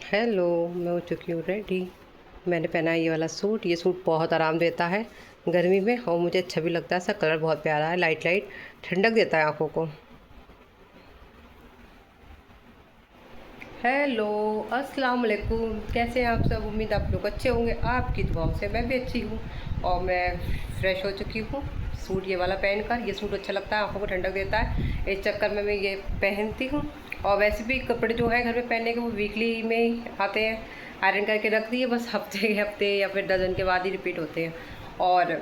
Hello, मैं हो चुकी हूँ रेडी। मैंने पहना है ये वाला सूट। ये सूट बहुत आराम देता है गर्मी में और मुझे अच्छा भी लगता है। इसका कलर बहुत प्यारा है, लाइट लाइट ठंडक देता है आँखों को। हेलो, अस्सलाम वालेकुम। कैसे हैं आप सब? उम्मीद आप लोग अच्छे होंगे। आपकी दुआओं से मैं भी अच्छी हूँ और मैं फ्रेश हो चुकी हूँ। सूट ये वाला पहनकर, ये सूट अच्छा लगता है, आँखों को ठंडक देता है। इस चक्कर में मैं ये पहनती हूँ। और वैसे भी कपड़े जो हैं घर में पहनने के वो वीकली में ही आते हैं। आयरन करके रख दिए, बस हफ्ते के हफ्ते या फिर दर्जन के बाद ही रिपीट होते हैं। और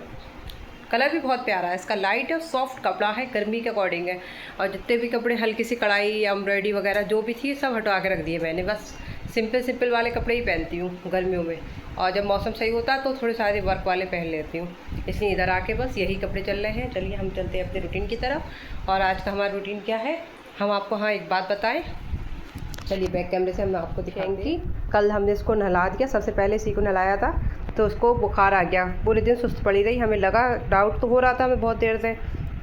कलर भी बहुत प्यारा है इसका, लाइट और सॉफ्ट कपड़ा है, गर्मी के अकॉर्डिंग है। और जितने भी कपड़े हल्की सी कढ़ाई या एम्ब्रॉयडरी वगैरह जो भी थी सब हटवा के रख दिए मैंने। बस सिंपल सिंपल वाले कपड़े ही पहनती हूँ गर्मियों में। और जब मौसम सही होता है तो थोड़े सारे वर्क वाले पहन लेती हूँ। इसलिए इधर आके बस यही कपड़े चल रहे हैं। चलिए हम चलते हैं अपने रूटीन की तरफ। और आज का हमारा रूटीन क्या है, हम आपको हाँ एक बात बताएं। चलिए बैक कैमरे से हम आपको दिखाएंगे। कल हमने इसको नहला दिया, सबसे पहले इसी को नहलाया था तो उसको बुखार आ गया। पूरे दिन सुस्त पड़ी रही। हमें लगा, डाउट तो हो रहा था हमें बहुत देर से,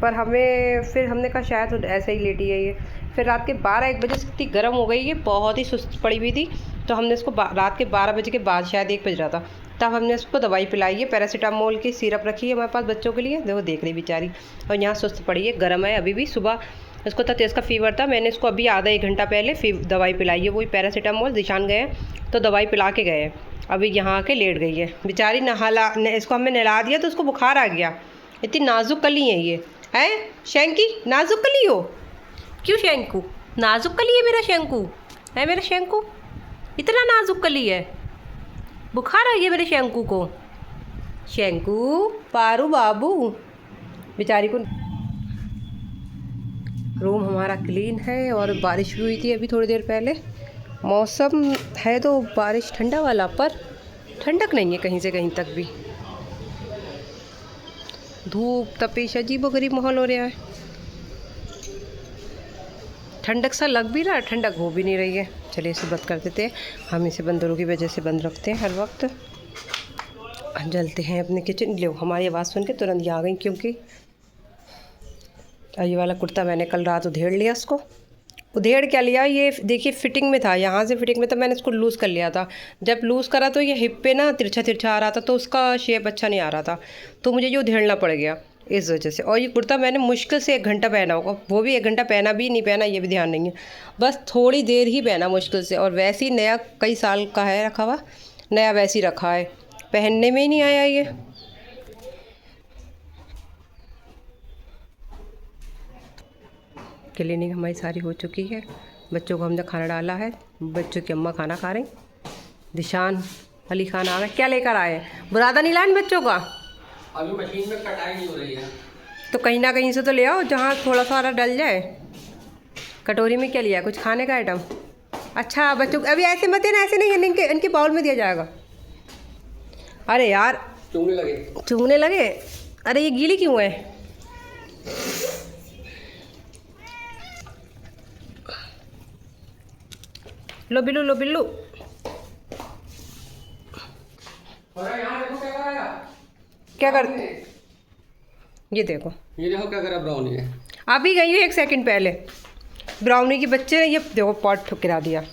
पर फिर हमने कहा शायद ऐसे ही लेटी है ये। फिर रात के 12-1 बजे से इतनी गर्म हो गई, ये बहुत ही सुस्त पड़ी हुई थी। तो हमने इसको रात के 12 बजे के बाद, शायद 1 बज रहा था, तब हमने इसको दवाई पिलाई है। पैरासीटामोल की सिरप रखी है हमारे पास बच्चों के लिए। देखो देख रही बेचारी, और यहाँ सुस्त पड़ी है, गर्म है अभी भी। सुबह इसको तो तेज़ का फीवर था, मैंने इसको अभी आधा 1 घंटा पहले दवाई पिलाई है, वही पैरासीटामोल। दिशान गए तो दवाई पिला के गए, अभी यहाँ आके लेट गई है बेचारी। इसको हमने नहला दिया तो उसको बुखार आ गया। इतनी नाजुक कली है ये। है शैंकी, नाजुक कली हो क्यों? शैंकू नाजुक कली है मेरा शैंकू, है मेरा शैंकू इतना नाजुक कली है। बुखार आ गया मेरे शैंकू को। शैंकू पारू बाबू बेचारी को। रूम हमारा क्लीन है और बारिश भी हुई थी अभी थोड़ी देर पहले। मौसम है तो बारिश ठंडा वाला, पर ठंडक नहीं है कहीं से कहीं तक भी। धूप तपिश अजीबोगरीब माहौल हो रहा है। ठंडक सा लग भी रहा है, ठंडक हो भी नहीं रही है। चलिए इसे बंद कर देते हैं। हम इसे बंदरों की वजह से बंद रखते हैं हर वक्त। जलते हैं अपने किचन। लो, हमारी आवाज़ सुन के तुरंत ये आ गई, क्योंकि ये वाला कुर्ता मैंने कल रात उधेड़ लिया। इसको उधेड़ क्या लिया, ये देखिए फिटिंग में था, यहाँ से फिटिंग में था, मैंने इसको लूज़ कर लिया था। जब लूज़ करा तो ये हिप पे ना तिरछा तिरछा आ रहा था, तो उसका शेप अच्छा नहीं आ रहा था, तो मुझे ये उधेड़ना पड़ गया इस वजह से। और ये कुर्ता मैंने मुश्किल से 1 घंटा पहना होगा, वो भी 1 घंटा पहना भी नहीं पहना ये भी ध्यान नहीं है, बस थोड़ी देर ही पहना मुश्किल से। और वैसे ही नया कई साल का है रखा हुआ, नया वैसे ही रखा है, पहनने में ही नहीं आया ये। क्लीनिंग हमारी सारी हो चुकी है। बच्चों को हमने खाना डाला है, बच्चों की अम्मा खाना खा रही। दिशान अली खान आ गए। क्या लेकर आए? बुरादा नहीं लाइन बच्चों का? अभी मशीन में कटाई नहीं हो रही है, तो कहीं ना कहीं से तो ले आओ जहाँ थोड़ा सा डल जाए। कटोरी में क्या लिया? कुछ खाने का आइटम? अच्छा बच्चों अभी ऐसे मत देना, ऐसे नहीं, इनके बाउल में दिया जाएगा। अरे यार चूमने लगे। अरे ये गीली क्यों है? लो बिल्लू, लो बिल्लू। क्या कर, ये देखो क्या करा ब्राउनी है। अभी गई हूँ 1 सेकंड पहले। ब्राउनी के बच्चे ने ये देखो पॉट ठुकरा दिया।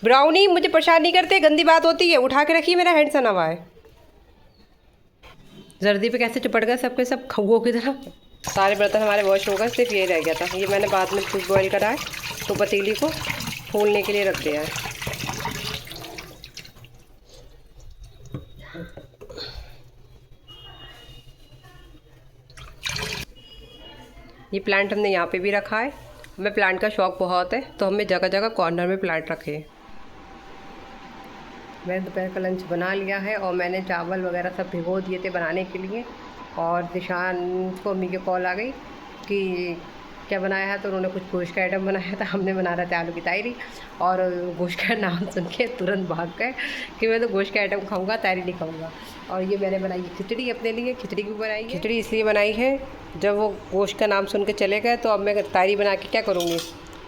ब्राउनी मुझे परेशान नहीं करते, गंदी बात होती है। उठा के रखिए, मेरा हैंड सना हुआ है। जर्दी पे कैसे चिपट गए सबके सब खौगों की तरह। सारे बर्तन हमारे वॉश हो गए, सिर्फ ये रह गया था। ये मैंने बाद में दूध बॉयल करा है तो पतीली को फूलने के लिए रख दिया है। ये प्लांट हमने यहाँ पे भी रखा है। हमें प्लांट का शौक़ बहुत है, तो हमने जगह जगह कॉर्नर में प्लांट रखे हैं। मैंने दोपहर का लंच बना लिया है और मैंने चावल वगैरह सब भिगो दिए थे बनाने के लिए। और दिशान को मम्मी की कॉल आ गई कि क्या बनाया है, तो उन्होंने कुछ गोश्त का आइटम बनाया था। हमने बना रहा था आलू की तायरी, और गोश्त का नाम सुन के तुरंत भाग गए कि मैं तो गोश्त का आइटम खाऊंगा, तायरी नहीं खाऊंगा। और ये मैंने बनाई है खिचड़ी अपने लिए। खिचड़ी भी बनाई है। खिचड़ी इसलिए बनाई है, जब वो गोश्त का नाम सुन के चले गए तो अब मैं तायरी बना के क्या करूँगी।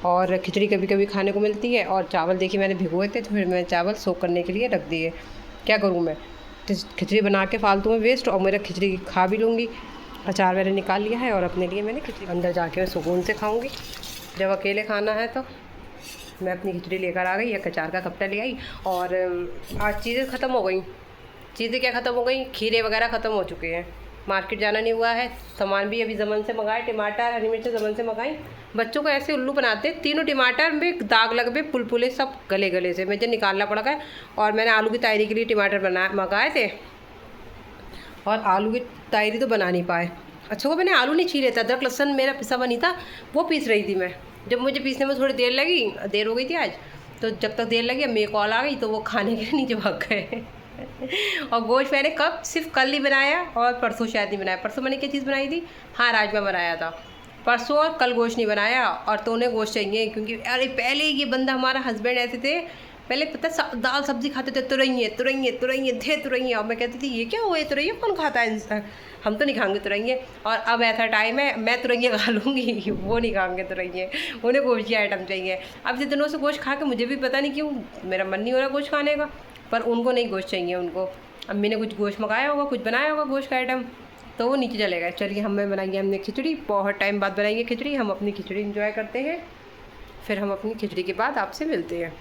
और खिचड़ी कभी कभी खाने को मिलती है। और चावल देखिए मैंने भिगोए थे, तो फिर मैं चावल सोख करने के लिए रख दिए। क्या करूँ मैं, तो खिचड़ी बना के फालतू में वेस्ट, और मेरा खिचड़ी खा भी लूँगी। अचार मैंने निकाल लिया है और अपने लिए मैंने खिचड़ी अंदर जाके मैं सुकून से खाऊंगी। जब अकेले खाना है तो मैं अपनी खिचड़ी लेकर आ गई, एक अचार का कपड़ा ले आई। और आज चीज़ें ख़त्म हो गई। चीज़ें क्या ख़त्म हो गई, खीरे वगैरह ख़त्म हो चुके हैं। मार्केट जाना नहीं हुआ है। सामान भी अभी ज़मन से मंगाए, टमाटर हरी मिर्च ज़मन से मंगाई। बच्चों को ऐसे उल्लू बनाते, तीनों टमाटर में दाग लग गए, पुलपुले सब गले गले से मुझे निकालना पड़ा है। और मैंने आलू की तायरी के लिए टमाटर मंगाए थे और आलू की तायरी तो बना नहीं पाए। अच्छा वो मैंने आलू नहीं छीले था, अदरक लहसुन मेरा पिसा हुआ नहीं था, वो पीस रही थी मैं। जब मुझे पीसने में थोड़ी देर हो गई थी आज, तो जब तक देर लगी मेरी कॉल आ गई तो वो खाने के लिए नीचे भाग गए। और गोश्त मैंने कब सिर्फ कल ही बनाया और परसों शायद नहीं बनाया। परसों मैंने क्या चीज़ बनाई थी, हाँ राजमा बनाया था। परसों और कल गोश्त नहीं बनाया। और तो उन्हें गोश्त चाहिए, क्योंकि अरे पहले ये बंदा हमारा हस्बैंड ऐसे थे, पहले पता दाल सब्जी खाते थे, तुरैये थे तुरैये। और मैं कहती थी ये क्या हुआ, ये तुरैये कौन खाता है इंसान, हम तो नहीं खाएंगे तुरैये। और अब ऐसा टाइम है मैं तुरैये खा लूँगी, वो नहीं खाएंगे तुरैये, उन्हें गोश्त की आइटम चाहिए। अब जितने दिनों से गोश्त खा के मुझे भी पता नहीं क्यों मेरा मन नहीं हो रहा गोश्त खाने का, पर उनको नहीं गोश्त चाहिए। उनको अम्मी ने कुछ गोश्त मंगाया होगा, कुछ बनाया होगा गोश्त का आइटम, तो वो नीचे चले गए। चलिए हमें बनाएंगे हमने खिचड़ी, बहुत टाइम बाद बनाएंगे खिचड़ी। हम अपनी खिचड़ी एंजॉय करते हैं, फिर हम अपनी खिचड़ी के बाद आपसे मिलते हैं।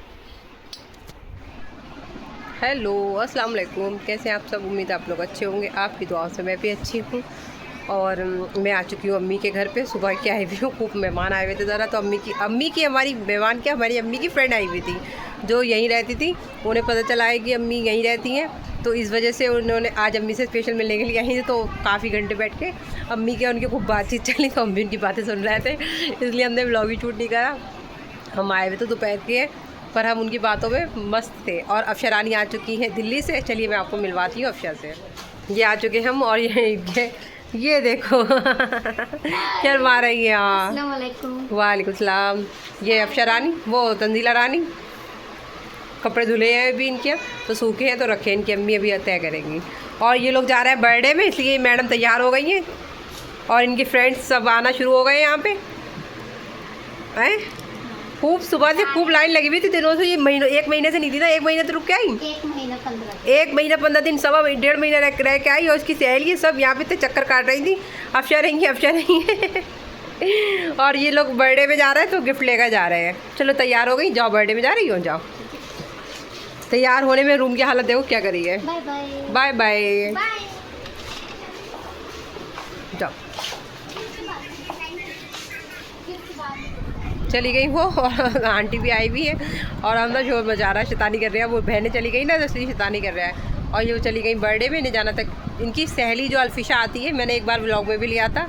हेलो अस्सलाम वालेकुम, कैसे हैं आप सब। उम्मीद आप लोग अच्छे होंगे, आपकी दुआओं से मैं भी अच्छी हूँ। और मैं आ चुकी हूँ अम्मी के घर पे। सुबह के आई हुई हूँ, खूब मेहमान आए हुए थे ज़रा, तो अम्मी की हमारी मेहमान क्या, हमारी अम्मी की फ्रेंड आई हुई थी जो यहीं रहती थी। उन्हें पता चला है कि अम्मी यहीं रहती हैं, तो इस वजह से उन्होंने आज अम्मी से स्पेशल मिलने के लिए यहीं से, तो काफ़ी घंटे बैठ के अम्मी के उनकी खूब बातचीत चली, तो अम्मी उनकी बातें सुन रहे थे, इसलिए हमने व्लॉग भी शूट नहीं करा। हम आए हुए तो दोपहर के, पर हम उनकी बातों में मस्त थे। और अफशा रानी आ चुकी हैं दिल्ली से। चलिए मैं आपको मिलवाती हूँ अफशा से। ये आ चुके हम, और ये देखो क्या मार रही है। वालेकुम सलाम। ये अफशा रानी, वो तंजीला रानी। कपड़े धुले हैं अभी इनके, तो सूखे हैं तो रखे, इनकी अम्मी अभी तय करेंगी। और ये लोग जा रहे हैं बर्थडे में, इसलिए मैडम तैयार हो गई हैं और इनके फ्रेंड्स सब आना शुरू हो गए हैं यहाँ पे। हैं खूब सुबह से खूब लाइन लगी हुई थी दिनों से। ये एक महीने से नहीं थी ना, एक महीने तो रुक के आई, 1 महीना 15 दिन, सवा 1.5 महीना रह के आई। और उसकी सहेली सब यहाँ पे थे, चक्कर काट रही थी, अफशा रही है। और ये लोग बर्थडे में जा रहे हैं तो गिफ्ट लेकर जा रहे हैं। चलो तैयार हो गई, जाओ बर्थडे में जा रही हो, जाओ। तैयार होने में रूम की हालत देखो क्या करी है। बाय बाय, जाओ। चली गई वो, और आंटी भी आई हुई है, और अंदर शोर मचा रहा है, शैतानी कर रहे हैं। वो बहनें चली गई ना, तो इसलिए शैतानी कर रहा है। और ये चली गई बर्थडे में, नहीं जाना तक। इनकी सहेली जो अल्फिशा आती है, मैंने एक बार व्लॉग में भी लिया था,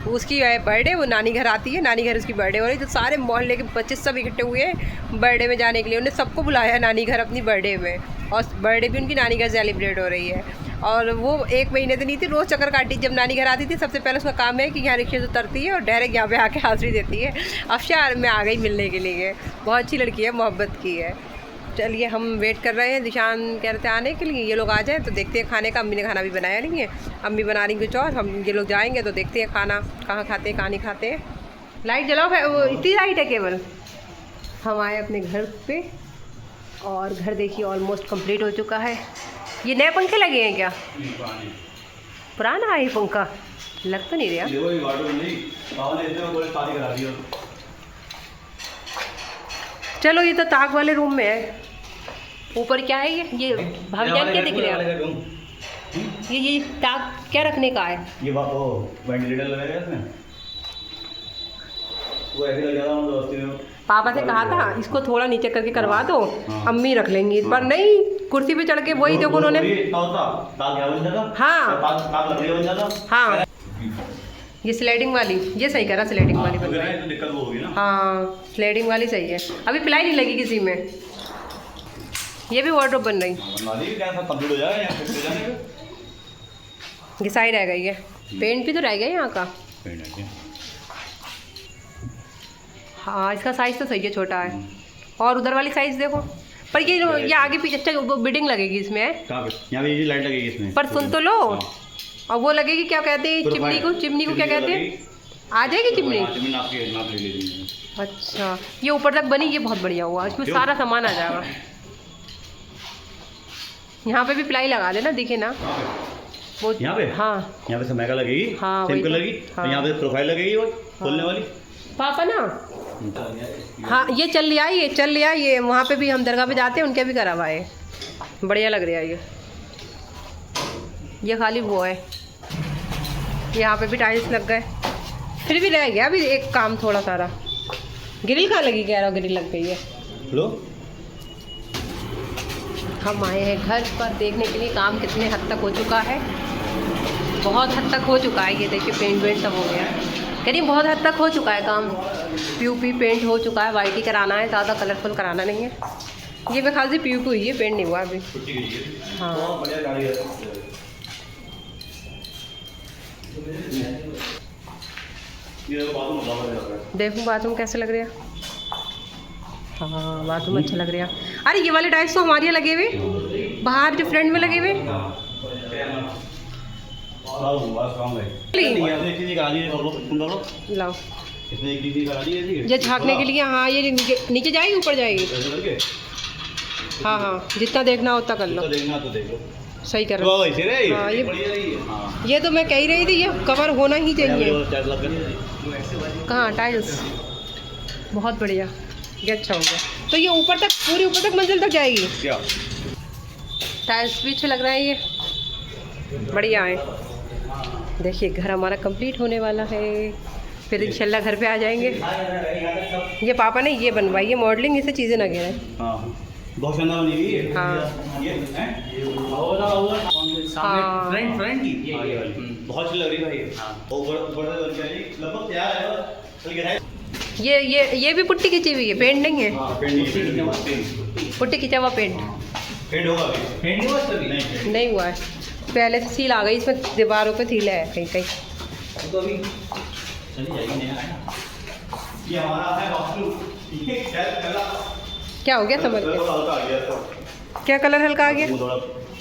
उसकी बर्थडे, वो नानी घर आती है, नानी घर उसकी बर्थडे हो रही, तो सारे मोहल्ले के 25 सब इकट्ठे हुए हैं बर्थडे में जाने के लिए। उन्हें सबको बुलाया नानी घर अपनी बर्थडे में, और बर्थडे भी उनकी नानी घर सेलिब्रेट हो रही है। और वो 1 महीने से नहीं थी, रोज़ चक्कर काटी। जब नानी घर आती थी सबसे पहले उसका काम है कि यहाँ रिक्शे से उतरती है और डायरेक्ट यहाँ पे आके हाज़िरी देती है। अफशा में आ गई मिलने के लिए, बहुत अच्छी लड़की है, मोहब्बत की है। चलिए हम वेट कर रहे हैं, निशान कह रहे थे आने के लिए, ये लोग आ जाए तो देखते हैं खाने का। अम्मी ने खाना भी बनाया नहीं है, अम्मी बना रही कुछ और, हम ये लोग जाएंगे तो देखते हैं खाना कहाँ खाते हैं कहाँ नहीं खाते हैं। लाइट जलाओ, वो इतनी लाइट है केवल। हम आए अपने घर पे, और घर देखिए ऑलमोस्ट कंप्लीट हो चुका है। ये नए पंखे लगे हैं क्या? पुराना है ये पंखा, लग तो नहीं रहा। चलो ये तो ताक वाले रूम में है। ऊपर क्या है ये भाभी जान क्या दिख रहा है? ये ताक क्या रखने का है? ये वेंटिलेटर लगेगा इसमें, वो ऐसे लग जाता। पापा से कहा था इसको थोड़ा नीचे करके करवा दो, अम्मी रख लेंगी, पर नहीं, कुर्सी पे चढ़ के वही देखो उन्होंने। हाँ ये स्लाइडिंग वाली, ये सही करा, स्लाइडिंग वाली बन रही है, दिक्कत वो होगी ना। हाँ स्लाइडिंग वाली सही है। अभी प्लाई नहीं लगी किसी में, ये भी वार्डरोब बन रही, घिसाई रह गई है। पेंट भी तो रह गया यहाँ का। हाँ इसका साइज़ तो सही है, छोटा है। और उधर वाली साइज़ देखो, पर ये आगे पीछे अच्छा बिल्डिंग लगेगी इसमें। यहाँ पे लाइट लगेगी इसमें, पर सुन तो लो। और वो लगेगी, क्या कहते हैं चिमनी को क्या कहते हैं? आ जाएगी चिमनी। अच्छा ये ऊपर तक बनी, ये बहुत बढ़िया हुआ, इसमें सारा सामान आ जाएगा। यहाँ पे भी प्लाई लगा देना, दिखे ना वो यहाँ पे। हाँ यहाँ पे समय का लगेगी, हाँ सिंपल लगेगी, यहाँ पे प्रोफाइल लगेगी और खोलने वाली। पापा ना हाँ ये चल लिया ये वहाँ पे भी हम दरगाह पे जाते हैं, उनके भी करा हुआ है। बढ़िया लग रहा है ये खाली वो है, यहाँ पे भी टाइल्स लग गए, फिर भी रह गया अभी एक काम थोड़ा सारा। ग्रिल कहाँ लगी, कह रहा हूँ ग्रिल लग गई है। लो हम आए हैं घर पर देखने के लिए काम कितने हद तक हो चुका है। बहुत हद तक हो चुका है, ये देखिए पेंट वेंट सब हो गया। कह रही बहुत हद तक हो चुका है काम, पीयूपी पेंट हो चुका है, वाइट ही कराना है, ज़्यादा कलरफुल कराना नहीं है। ये मैं खाली पीयूपी हुई है, पेंट नहीं हुआ अभी। हाँ देखूँ बाथरूम कैसे लग रहा है। हाँ बाथरूम अच्छा लग रहा है। अरे ये वाले टाइल्स तो हमारे यहाँ लगे हुए, बाहर जो फ्रंट में लगे हुए। लाओ ये झाँकने के लिए। हाँ ये नीचे जाएगी ऊपर जाएगी। हाँ हाँ जितना देखना हो उतना कर लो। सही कर रहे हो। हाँ ये तो मैं कह ही रही थी, ये कवर होना ही चाहिए। कहाँ टाइल्स बहुत बढ़िया, ये अच्छा हो गया। तो ये ऊपर तक पूरी ऊपर तक मंजिल तक जाएगी। टाइल्स भी अच्छे लग रहे हैं, ये बढ़िया है। देखिए घर हमारा कंप्लीट होने वाला है, फिर इंशाल्लाह घर पे आ जाएंगे। ये पापा ने ये बनवाई है मॉडलिंग, इससे चीज़ें ना गिरे। बहुत शानदार बनी हुई है। हाँ फ्रंट की बहुत अच्छी लग रही है भाई। लगभग तैयार है। ये भी पुट्टी खींची हुई है, पेंट नहीं है। पुट्टी खींचा हुआ पेंट होगा नहीं हुआ है, पहले से सील आ गई इसमें, दीवारों पे सील है कहीं कहीं। तो अभी चली जाएगी नया है ना। ये हमारा है बाथरूम, ये क्या हो गया समझ गया। क्या कलर हल्का आ गया,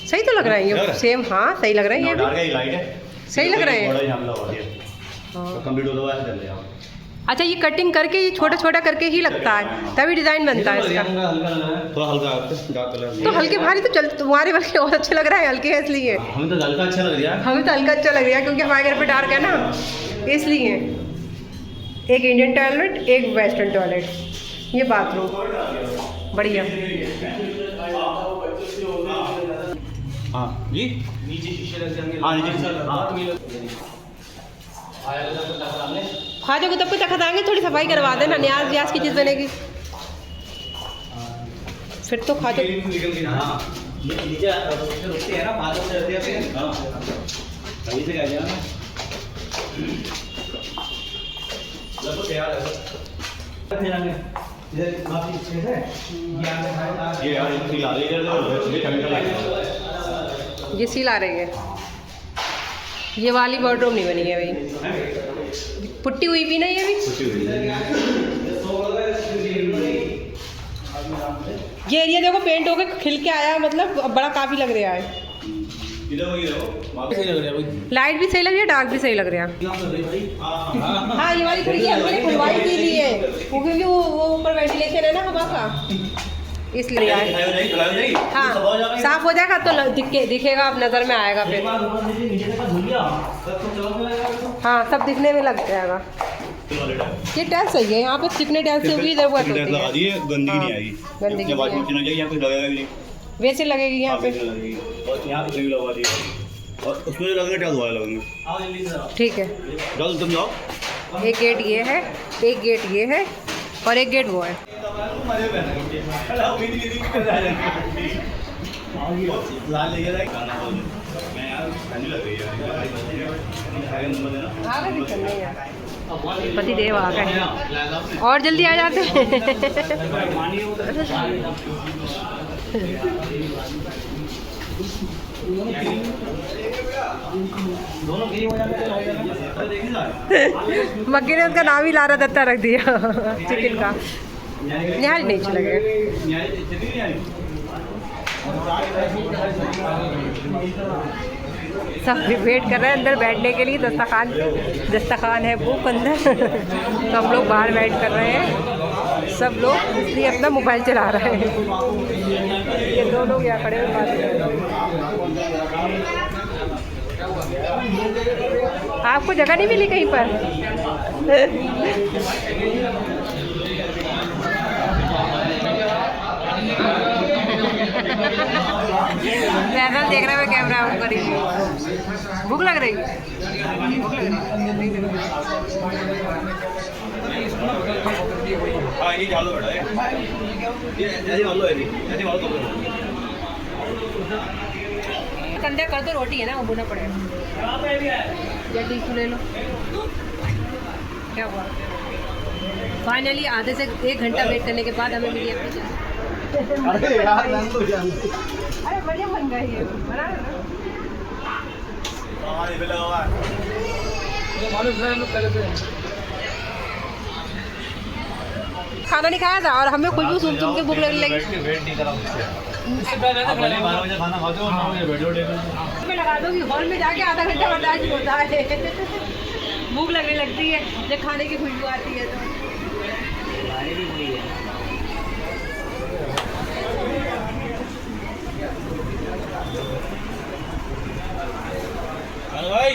सही तो लग रहा है ये सेम। हाँ सही लग रहा है, ये भी सही लग रहा है। अच्छा ये कटिंग करके ये छोटा छोटा करके ही लगता है, तभी डिज़ाइन बनता है इसका। थोड़ा हल्का तो हल्के भारी तो चल तुम्हारे बल्कि और अच्छा लग रहा है, हल्के है इसलिए। हमें तो हल्का अच्छा लग रहा है। हमें तो हल्का अच्छा लग रहा है क्योंकि हमारे घर पे डार्क है ना, इसलिए। एक इंडियन टॉयलेट, एक वेस्टर्न टॉयलेट, ये बाथरूम बढ़िया। हाँ जी नीचे शीशे लग जाएंगे। हाँ नीचे ख्वाजा को तब को तक देंगे, थोड़ी सफाई करवा देना, न्याज व्याज की चीज़ बनेगी फिर तो ख्वाजा। ये सील आ रही है, ये वाली वार्डरोब नहीं बनी है भाई, पुट्टी हुई भी नहीं है अभी। ये एरिया देखो पेंट होके खिल के आया, मतलब अब बड़ा काफी लग रहा है। लाइट भी सही लग रही है, डार्क भी सही लग रहा है। हाँ ये वाली खिड़की हमने खुलवाई के लिए, क्योंकि वो ऊपर वेंटिलेशन है ना हवा का, इसलिए। हाँ साफ हो जाएगा तो दिखेगा, अब नज़र में आएगा फिर। हाँ सब दिखने में लग जाएगा। ये टैल सही है, यहाँ पे चिकने टैल से भी जरूरत होती है, गंदगी नहीं आएगी, गंदगी नहीं वैसे लगेगी यहाँ पे। और यहाँ पे लगा दी और उसमें जो लगेगा टैल दोबारा लगेंगे। ठीक है चल तुम जाओ। एक गेट ये है, एक गेट ये है और एक गेट वो है। पति देव आ गए और जल्दी आ जाते हैं। मक्की ने उसका नाम ही लारा दत्ता रख दिया चिकन का। निहाल नहीं अच्छा लगेगा। सब वेट कर रहे हैं अंदर बैठने के लिए, दस्तरखान है बुक अंदर। सब लोग बाहर वेट कर रहे हैं, सब लोग इसलिए अपना मोबाइल चला रहे हैं। ये दो लोग यहाँ खड़े हैं बात कर रहे हैं। आपको जगह नहीं मिली कहीं पर? फैसल देख रहा है, मैं कैमरा ऑन करी। भूख लग रही? हाँ ये डालो बेटा, ये ऐसे डालो, ऐसे डालो तो कंधे कर दो, रोटी है ना वो बुना पड़ेगा। या टिश्यू ले लो। क्या हुआ? फाइनली आधे से 1 घंटा वेट करने के बाद हमें मिली है पिज़्ज़ा। अरे यार नंदू जान। अरे बढ़िया बन गया ये, बना लो ना। हाँ ये मिला हुआ है। खाना नहीं खाया था और हमें खुशबू सुन सुन के भूख लगने लगी। वेट नहीं करा मुझसे। आप भले 12 बजे खाना खाते हो, 9 बजे बैठो टेबल। मैं लगा दूँगी हॉल में जाके आधा घंटा बर्दाश्त होता है। भूख लगने लगती है जब खाने की खुशबू आती है तो। भाई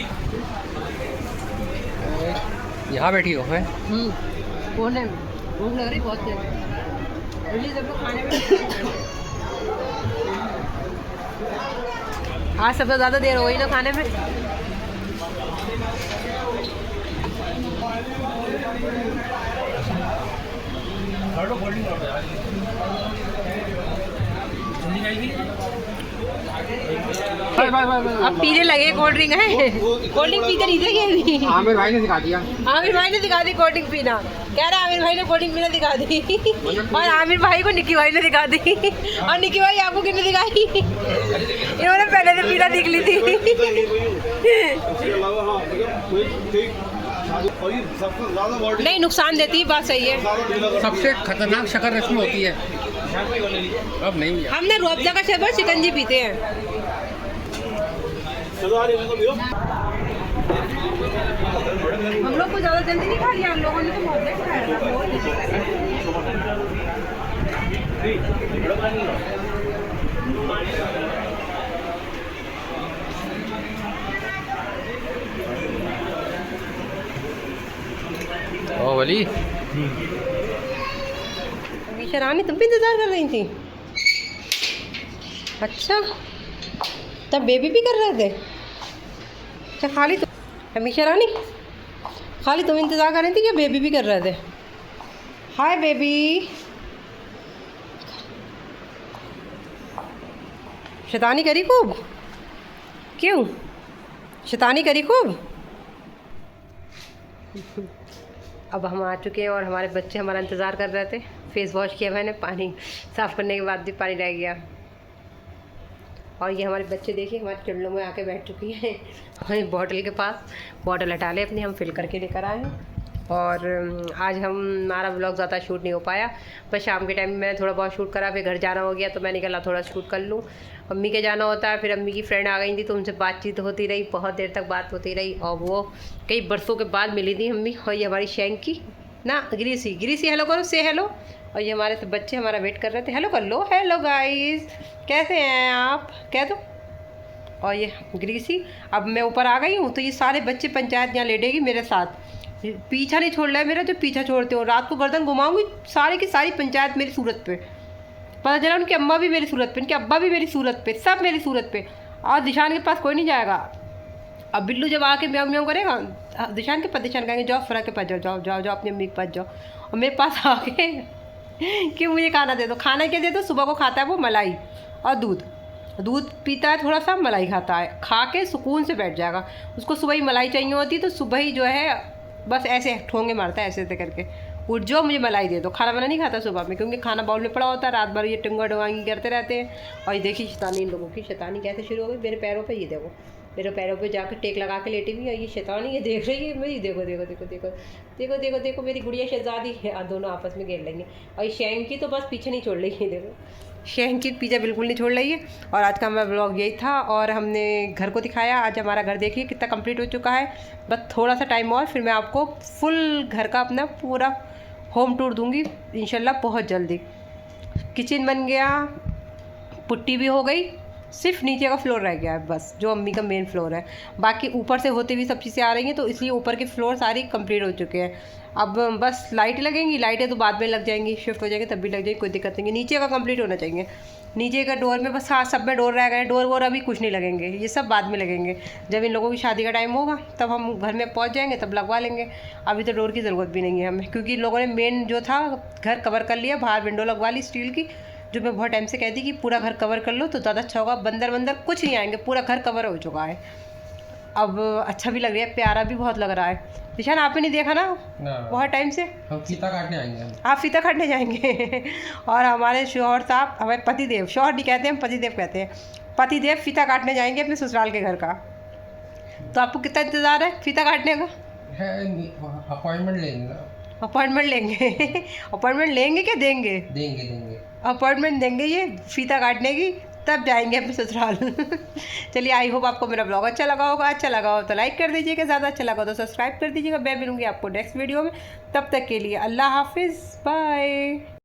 यहाँ बैठी हो है? कोने में भूख लग रही बहुत तेज। जल्दी सब लोग खाने में। आज सबसे ज़्यादा देर हो गई ना खाने में। अब पीने लगे कोल्ड ड्रिंक है। कोल्ड ड्रिंक पीते नहीं थे क्या अभी? आमिर भाई ने सिखा दिया। आमिर भाई ने दिखा दी कोल्ड ड्रिंक पीना। कह रहा आमिर भाई ने कोल्ड ड्रिंक पीना दिखा दी। और आमिर भाई को निक्की भाई ने दिखा दी। और निक्की भाई आपको किसने दिखाई? इन्होंने पहले से पीना दिख ली थी। नहीं नुकसान देती, बात सही है। सबसे खतरनाक शक्कर रश्मि होती है। अब नहीं है। हमने रूअफ़ज़ा का शरबत शिकंजी पीते हैं। हम लोग को ज़्यादा जल्दी नहीं खा लिया, हम लोगों ने तो बहुत लेट खाया था। ओ वली अमीशा रानी तुम भी इंतज़ार कर रही थी? अच्छा, तब बेबी भी कर रहे थे? अच्छा खाली तुम, अमीशा रानी खाली तुम इंतज़ार कर रही थी क्या बेबी भी कर रहे थे? Hi baby. शैतानी करी खूब? क्यों शैतानी करी खूब? अब हम आ चुके हैं और हमारे बच्चे हमारा इंतज़ार कर रहे थे। फेस वॉश किया मैंने, पानी साफ़ करने के बाद भी पानी रह गया। और ये हमारे बच्चे देखिए हमारे चुल्लों में आके बैठ चुकी हैं। हमारी बॉटल के पास, बॉटल हटा ले अपनी, हम फिल करके लेकर आए हैं। और आज हमारा व्लॉग ज़्यादा शूट नहीं हो पाया, पर शाम के टाइम में मैंने थोड़ा बहुत शूट करा। फिर घर जाना हो गया तो मैंने कहा थोड़ा शूट कर लूँ। अम्मी के जाना होता है, फिर अम्मी की फ्रेंड आ गई थी तो उनसे बातचीत होती रही, बहुत देर तक बात होती रही। और वो कई बरसों के बाद मिली थी अम्मी। और ये हमारी शैंकी ना ग्रीसी, ग्रीसी हेलो करो, से हेलो। और ये हमारे सब बच्चे हमारा वेट कर रहे थे। हेलो कर लो, हेलो गाइस कैसे हैं आप, कह दो। और ये ग्रीसी, अब मैं ऊपर आ गई हूँ तो ये सारे बच्चे पंचायत यहाँ लेटेगी मेरे साथ। पीछा नहीं छोड़ रहा है मेरा, जो पीछा छोड़ते हो। रात को गर्दन घुमाऊंगी, सारे की सारी पंचायत मेरी सूरत पे। पता चला उनकी अम्मा भी मेरी सूरत पे, उनके अब्बा भी मेरी सूरत पे, सब मेरी सूरत पे। और दिशान के पास कोई नहीं जाएगा। अब बिल्लू जब आके म्याऊं म्याऊं करेगा, दिशान के पास, दिशान कहेंगे जाओ फरा के पास जाओ, जाओ जाओ जाओ अपनी अम्मी के पास जाओ। और मेरे पास आके कि मुझे खाना दे दो। खाना क्या दे दो? सुबह को खाता है वो मलाई और दूध, दूध पीता है थोड़ा सा, मलाई खाता है, खा के सुकून से बैठ जाएगा। उसको सुबह ही मलाई चाहिए होती है तो सुबह ही जो है बस ऐसे ठोंगे मारता है, ऐसे ऐसे करके उठ जाओ मुझे मलाई दे दो। खाना वाना नहीं खाता सुबह में, क्योंकि खाना बाउल में पड़ा होता है। रात भर ये टंगा डुआंगी करते रहते हैं। और ये देखिए शैतानी, इन लोगों की शैतानी कैसे शुरू हो गई मेरे पैरों पे। ये देखो मेरे पैरों पे जाकर टेक लगा के लेटी हुई है ये शैतानी। ये देख रही है मेरी, देखो देखो देखो देखो देखो देखो देखो मेरी गुड़िया शहजादी है। दोनों आपस में घेर लेंगे। और ये शैंकी तो बस पीछे नहीं छोड़ रही है, देखो शैंकी पीछे बिल्कुल नहीं छोड़ रही है। और आज का हमारा ब्लॉग यही था और हमने घर को दिखाया। आज हमारा घर देखिए कितना कंप्लीट हो चुका है। बस थोड़ा सा टाइम और फिर मैं आपको फुल घर का अपना पूरा होम टूर दूंगी इंशाल्लाह बहुत जल्दी। किचन बन गया, पुट्टी भी हो गई सिर्फ नीचे का फ्लोर रह गया है बस, जो अम्मी का मेन फ्लोर है। बाकी ऊपर से होते हुए सब चीज़ें आ रही हैं, तो इसलिए ऊपर के फ्लोर सारी कंप्लीट हो चुके हैं। अब बस लाइट लगेंगी, लाइटें तो बाद में लग जाएंगी, शिफ्ट हो जाएंगे तब भी लग जाएगी, कोई दिक्कत नहीं है। नीचे का कंप्लीट होना चाहिए। नीचे का डोर में बस, हाँ सब में डोर रह गए, डोर वोर अभी कुछ नहीं लगेंगे, ये सब बाद में लगेंगे। जब इन लोगों की शादी का टाइम होगा तब हम घर में पहुंच जाएंगे, तब लगवा लेंगे। अभी तो डोर की ज़रूरत भी नहीं है हमें, क्योंकि इन लोगों ने मेन जो था घर कवर कर लिया, बाहर विंडो लगवा ली स्टील की, जो मैं बहुत टाइम से कहती कि पूरा घर कवर कर लो तो ज़्यादा अच्छा होगा, बंदर वंदर कुछ नहीं आएंगे, पूरा घर कवर हो चुका है। अब अच्छा भी लग रहा है, प्यारा भी बहुत लग रहा है। निशान आपने नहीं देखा ना बहुत टाइम से? हम फीता काटने आएंगे। आप फीता काटने जाएंगे और हमारे शौहर साहब, हमारे पतिदेव, शौहर नहीं कहते हम पतिदेव कहते हैं, पतिदेव फीता काटने जाएंगे अपने ससुराल के घर का। तो आपको कितना इंतज़ार है फीता काटने का? है अपॉइंटमेंट लेंगे ना। अपॉइंटमेंट लेंगे अपॉइंटमेंट लेंगे क्या देंगे? देंगे। अपॉइंटमेंट देंगे ये फीता काटने की, तब जाएंगे अपने ससुराल चलिए, आई होप आपको मेरा ब्लॉग अच्छा लगा होगा। अच्छा लगा हो तो लाइक कर दीजिएगा, ज़्यादा अच्छा लगा तो सब्सक्राइब कर दीजिएगा। मैं मिलूंगी आपको नेक्स्ट वीडियो में, तब तक के लिए अल्लाह हाफिज़, बाय।